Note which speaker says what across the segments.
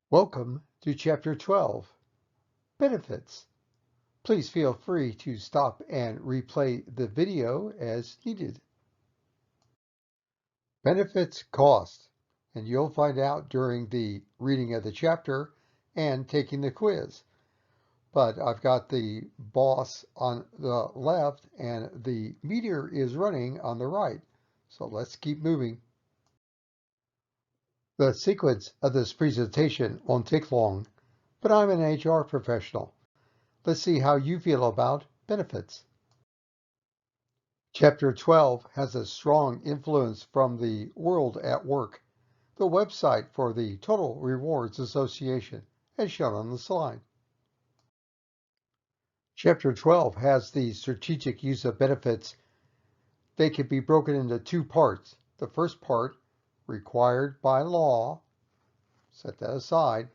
Speaker 1: Welcome to Chapter 12, Benefits. Please feel free to stop and replay the video as needed. Benefits cost, and you'll find out during the reading of the chapter and taking the quiz. But I've got the boss on the left and the meter is running on the right. So let's keep moving. The sequence of this presentation won't take long, but I'm an HR professional. Let's see how you feel about benefits. Chapter 12 has a strong influence from the World at Work, the website for the Total Rewards Association, as shown on the slide. Chapter 12 has the strategic use of benefits. They can be broken into two parts. The first part, required by law, set that aside,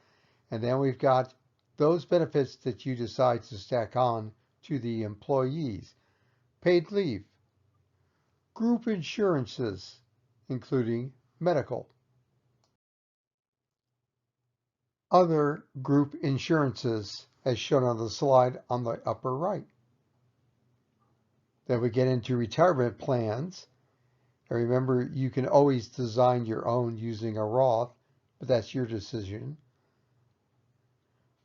Speaker 1: and then we've got those benefits that you decide to stack on to the employees. Paid leave, group insurances, including medical, other group insurances, as shown on the slide on the upper right. Then we get into retirement plans. And remember, you can always design your own using a Roth, but that's your decision.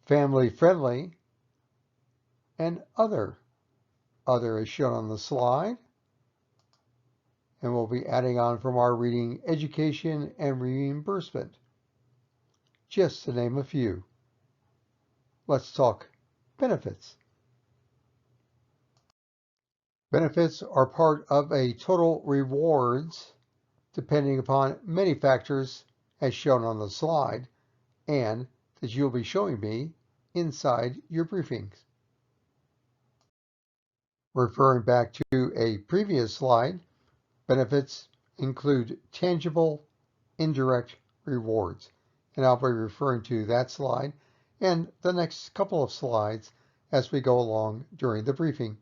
Speaker 1: Family friendly and other. Other is shown on the slide. And we'll be adding on from our reading education and reimbursement, just to name a few. Let's talk benefits. Benefits are part of a total rewards depending upon many factors as shown on the slide and that you'll be showing me inside your briefings. Referring back to a previous slide, benefits include tangible, indirect rewards. And I'll be referring to that slide and the next couple of slides as we go along during the briefing.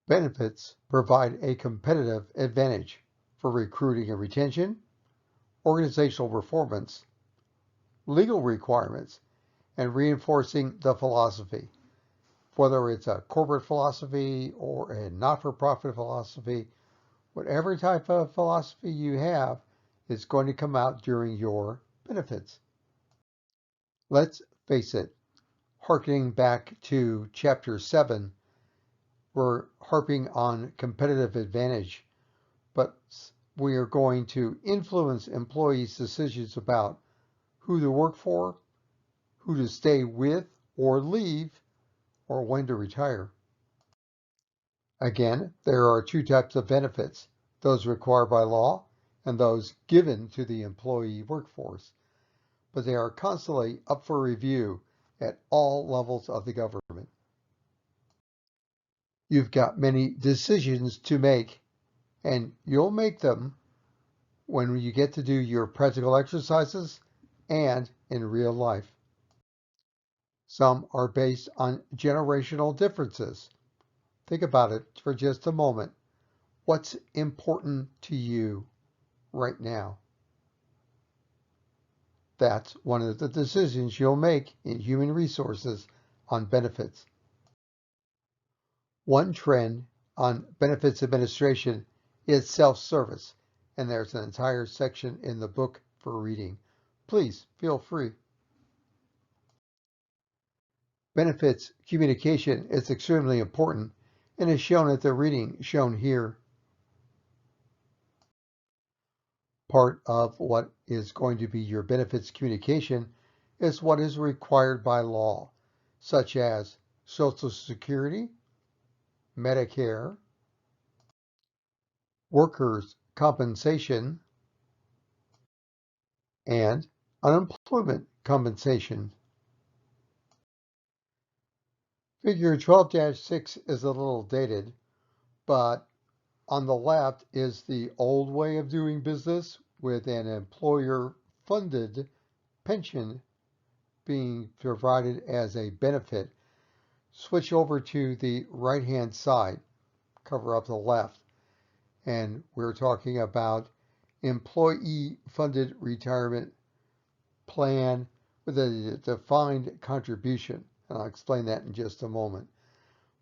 Speaker 1: Benefits provide a competitive advantage for recruiting and retention, organizational performance, legal requirements, and reinforcing the philosophy. Whether it's a corporate philosophy or a not-for-profit philosophy, whatever type of philosophy you have is going to come out during your benefits. Let's face it, harkening back to Chapter 7, we're harping on competitive advantage, but we are going to influence employees' decisions about who to work for, who to stay with or leave, or when to retire. Again, there are two types of benefits, those required by law and those given to the employee workforce, but they are constantly up for review at all levels of the government. You've got many decisions to make, and you'll make them when you get to do your practical exercises and in real life. Some are based on generational differences. Think about it for just a moment. What's important to you right now? That's one of the decisions you'll make in human resources on benefits. One trend on benefits administration is self-service, and there's an entire section in the book for reading. Please feel free. Benefits communication is extremely important and is shown at the reading shown here. Part of what is going to be your benefits communication is what is required by law, such as Social Security, Medicare, workers' compensation, and unemployment compensation. Figure 12-6 is a little dated, but on the left is the old way of doing business with an employer-funded pension being provided as a benefit. Switch over to the right-hand side, cover up the left, and we're talking about employee-funded retirement plan with a defined contribution. And I'll explain that in just a moment.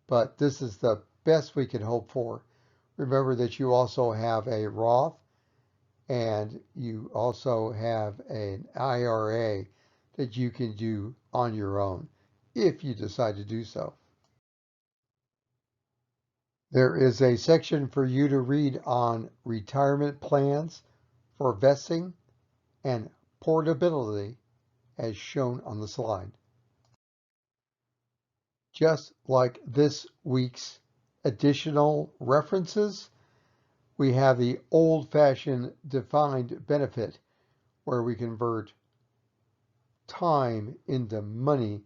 Speaker 1: But this is the best we can hope for. Remember that you also have a Roth and you also have an IRA that you can do on your own if you decide to do so. There is a section for you to read on retirement plans for vesting and portability as shown on the slide. Just like this week's additional references, we have the old-fashioned defined benefit where we convert time into money.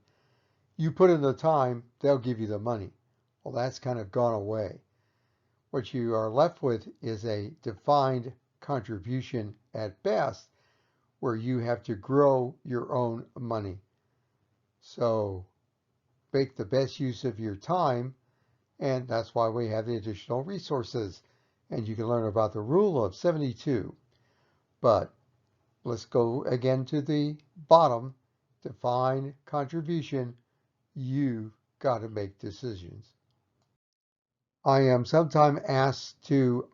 Speaker 1: You put in the time, they'll give you the money. Well, that's kind of gone away. What you are left with is a defined contribution at best, where you have to grow your own money. So make the best use of your time, and that's why we have the additional resources. And you can learn about the rule of 72. But let's go again to the bottom. Define contribution. You've got to make decisions. I am sometimes asked to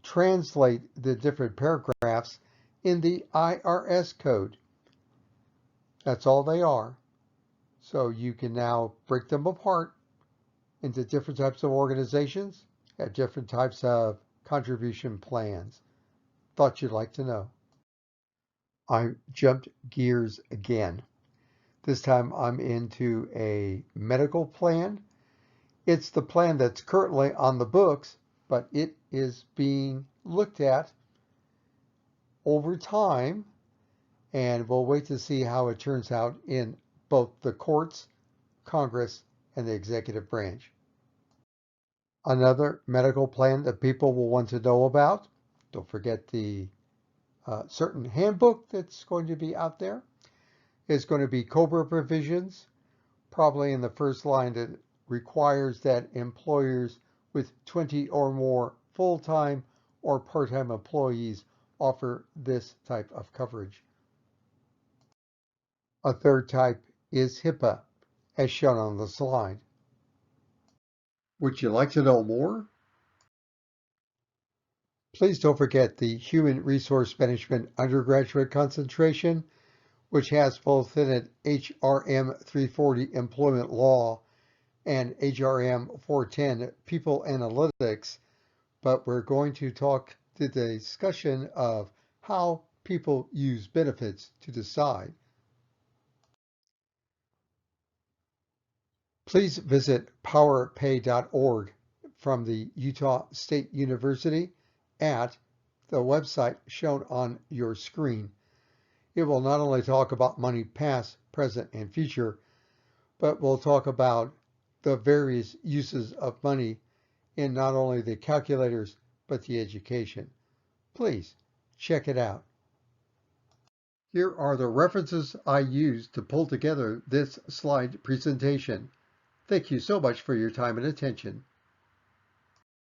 Speaker 1: translate the different paragraphs in the IRS code. That's all they are. So you can now break them apart into different types of organizations, at different types of contribution plans. Thought you'd like to know. I jumped gears again. This time I'm into a medical plan. It's the plan that's currently on the books, but it is being looked at over time, and we'll wait to see how it turns out in both the courts, Congress, and the executive branch. Another medical plan that people will want to know about, don't forget the certain handbook that's going to be out there, is going to be COBRA provisions, probably in the first line that requires that employers with 20 or more full-time or part-time employees offer this type of coverage. A third type is HIPAA, as shown on the slide. Would you like to know more? Please don't forget the Human Resource Management undergraduate concentration, which has both in it HRM 340 Employment Law and HRM 410 People Analytics, but we're going to talk to the discussion of how people use benefits to decide. Please visit powerpay.org from the Utah State University at the website shown on your screen. It will not only talk about money past, present, and future, but we'll talk about the various uses of money in not only the calculators, but the education. Please check it out. Here are the references I used to pull together this slide presentation. Thank you so much for your time and attention.